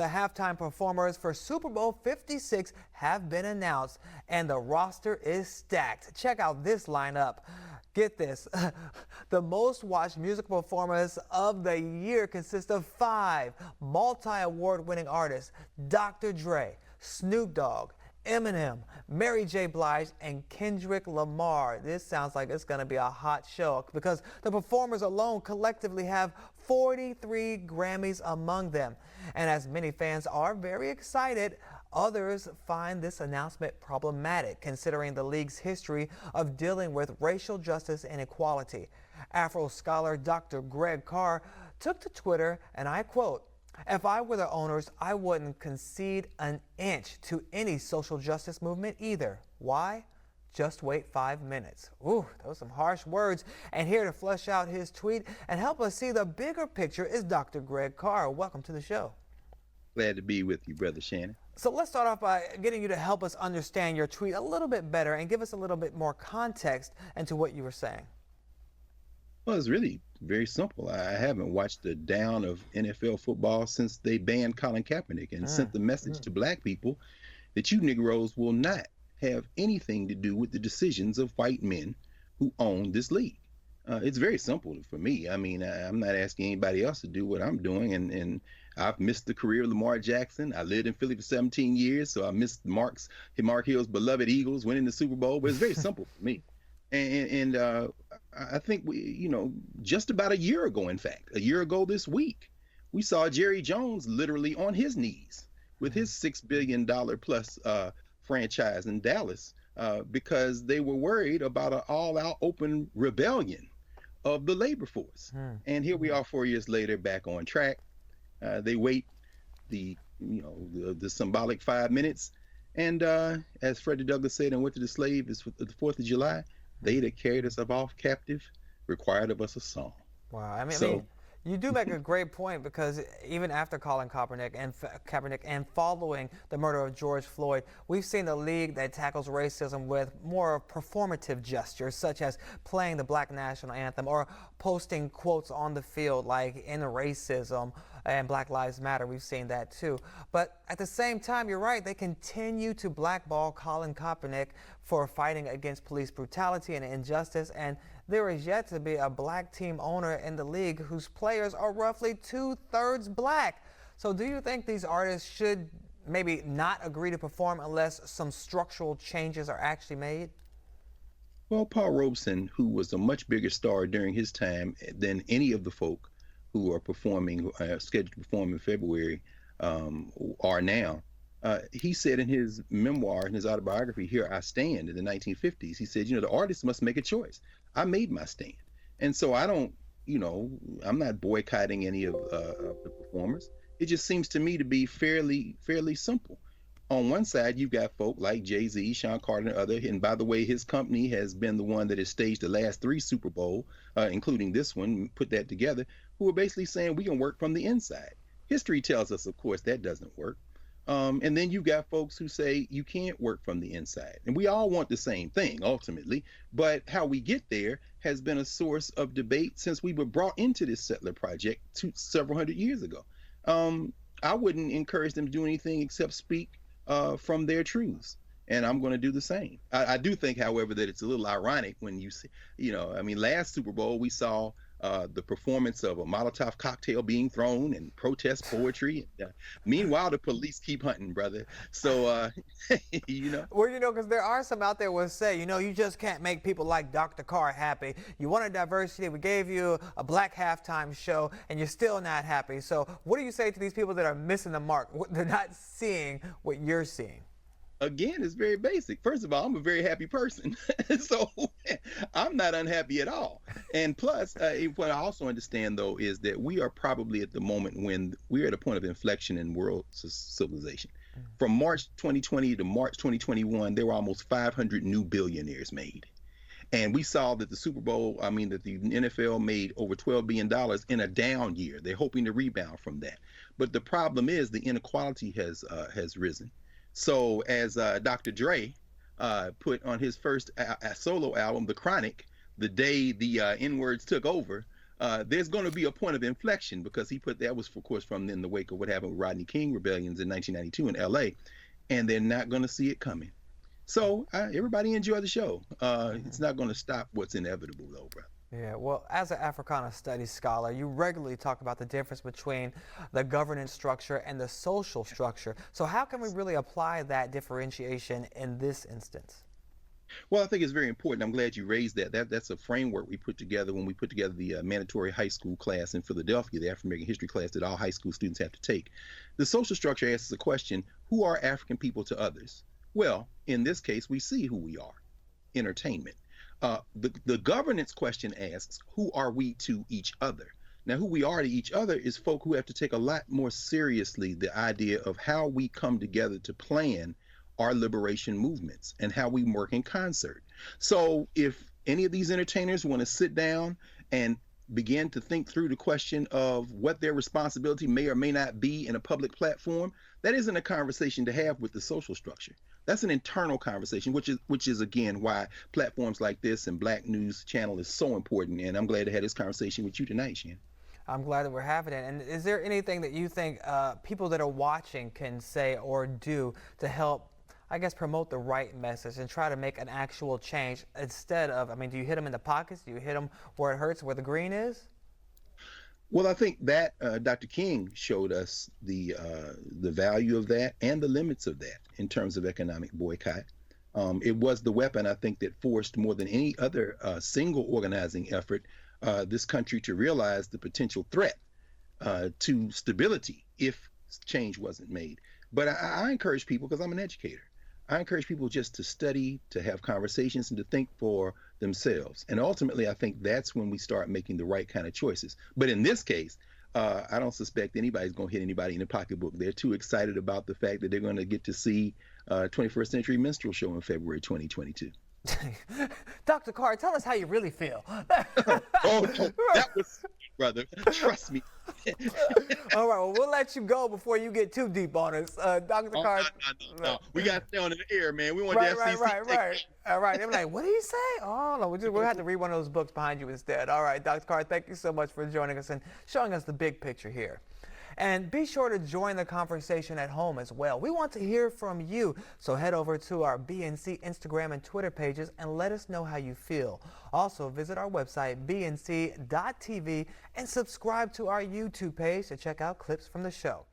The halftime performers for Super Bowl 56 have been announced, and the roster is stacked. Check out this lineup. Get this, the most watched musical performers of the year consist of 5 multi-award winning artists: Dr. Dre, Snoop Dogg, Eminem, Mary J. Blige, and Kendrick Lamar. This sounds like it's going to be a hot show because the performers alone collectively have 43 Grammys among them. And as many fans are very excited, others find this announcement problematic considering the league's history of dealing with racial justice and equality. Afro scholar Dr. Carr took to Twitter, and I quote, "If I were the owners, I wouldn't concede an inch to any social justice movement either. Why? Just wait 5 minutes." Ooh, those are some harsh words. And here to flesh out his tweet and help us see the bigger picture is Dr. Carr. Welcome to the show. Glad to be with you, Brother Shannon. So let's start off by getting you to help us understand your tweet a little bit better and give us a little bit more context into what you were saying. Well, it's really very simple. I haven't watched a down of NFL football since they banned Colin Kaepernick and sent the message to black people that you Negroes will not have anything to do with the decisions of white men who own this league. It's very simple for me. I mean, I'm not asking anybody else to do what I'm doing, and I've missed the career of Lamar Jackson. I lived in Philly for 17 years, so I missed Mark Hill's beloved Eagles winning the Super Bowl. But it's very simple for me. And I think just about a year ago, in fact, a year ago this week, we saw Jerry Jones literally on his knees with his $6 billion plus franchise in Dallas because they were worried about an all-out open rebellion of the labor force. And here we are 4 years later, back on track. They wait the symbolic 5 minutes. And as Freddie Douglass said in Winter the Slave, is the 4th of July. They that carried us off captive required of us a song. Wow, I mean, you do make a great point because even after Colin Kaepernick and following the murder of George Floyd, we've seen a league that tackles racism with more performative gestures, such as playing the Black National Anthem or posting quotes on the field like "End racism" and "Black Lives Matter." We've seen that too. But at the same time, you're right, they continue to blackball Colin Kaepernick for fighting against police brutality and injustice, and there is yet to be a black team owner in the league whose players are roughly 2/3 black. So do you think these artists should maybe not agree to perform unless some structural changes are actually made? Well, Paul Robeson, who was a much bigger star during his time than any of the folk who are performing, scheduled to perform in February, are now. He said in his memoir, in his autobiography, "Here I Stand," in the 1950s, he said, the artist must make a choice. I made my stand. And so I don't, I'm not boycotting any of the performers. It just seems to me to be fairly simple. On one side, you've got folk like Jay-Z, Sean Carter, and others. And by the way, his company has been the one that has staged the last 3 Super Bowl, including this one, put that together, who are basically saying we can work from the inside. History tells us, of course, that doesn't work. And then you got folks who say you can't work from the inside. And we all want the same thing, ultimately. But how we get there has been a source of debate since we were brought into this settler project several hundred years ago. I wouldn't encourage them to do anything except speak from their truths. And I'm going to do the same. I do think, however, that it's a little ironic when you see, last Super Bowl, we saw the performance of a Molotov cocktail being thrown and protest poetry. Meanwhile, the police keep hunting, brother. So, Well, because there are some out there who will say, you just can't make people like Dr. Carr happy. You wanted diversity. We gave you a black halftime show, and you're still not happy. So what do you say to these people that are missing the mark? They're not seeing what you're seeing. Again, it's very basic. First of all, I'm a very happy person, so I'm not unhappy at all. And plus, what I also understand, though, is that we are probably at the moment when we're at a point of inflection in world civilization. From March 2020 to March 2021, there were almost 500 new billionaires made. And we saw that the that the NFL made over $12 billion in a down year. They're hoping to rebound from that. But the problem is the inequality has risen. So as Dr. Dre put on his first solo album, The Chronic, the day the N-words took over, there's going to be a point of inflection because that was, of course, from in the wake of what happened with Rodney King rebellions in 1992 in L.A., and they're not going to see it coming. So everybody enjoy the show. It's not going to stop what's inevitable, though, brother. Yeah, well, as an Africana Studies scholar, you regularly talk about the difference between the governance structure and the social structure. So how can we really apply that differentiation in this instance? Well, I think it's very important. I'm glad you raised that. That's a framework we put together when we put together the mandatory high school class in Philadelphia, the African American history class that all high school students have to take. The social structure asks the question, who are African people to others? Well, in this case, we see who we are, entertainment. The governance question asks, who are we to each other? Now, who we are to each other is folk who have to take a lot more seriously the idea of how we come together to plan our liberation movements and how we work in concert. So if any of these entertainers want to sit down and begin to think through the question of what their responsibility may or may not be in a public platform, that isn't a conversation to have with the social structure. That's an internal conversation, which is again why platforms like this and Black News Channel is so important. And I'm glad to have this conversation with you tonight, Shannon. I'm glad that we're having it. And is there anything that you think people that are watching can say or do to help, I guess, promote the right message and try to make an actual change instead of, I mean, do you hit them in the pockets? Do you hit them where it hurts, where the green is? Well, I think that Dr. King showed us the value of that and the limits of that in terms of economic boycott. It was the weapon, I think, that forced more than any other single organizing effort this country to realize the potential threat to stability if change wasn't made. But I encourage people, because I'm an educator, I encourage people just to study, to have conversations, and to think for themselves. And ultimately, I think that's when we start making the right kind of choices. But in this case, I don't suspect anybody's going to hit anybody in the pocketbook. They're too excited about the fact that they're going to get to see 21st Century Minstrel Show in February 2022. Dr. Carr, tell us how you really feel. Oh, no, that was, brother. Trust me. All right, well, we'll let you go before you get too deep on us. Dr. Carr. No. We got to stay on the air, man. We want Right, the right, FCC. right. All right. They're like, what did he say? Oh, no, we'll have to read one of those books behind you instead. All right, Dr. Carr, thank you so much for joining us and showing us the big picture here. And be sure to join the conversation at home as well. We want to hear from you, so head over to our BNC Instagram and Twitter pages and let us know how you feel. Also, visit our website, bnc.tv, and subscribe to our YouTube page to check out clips from the show.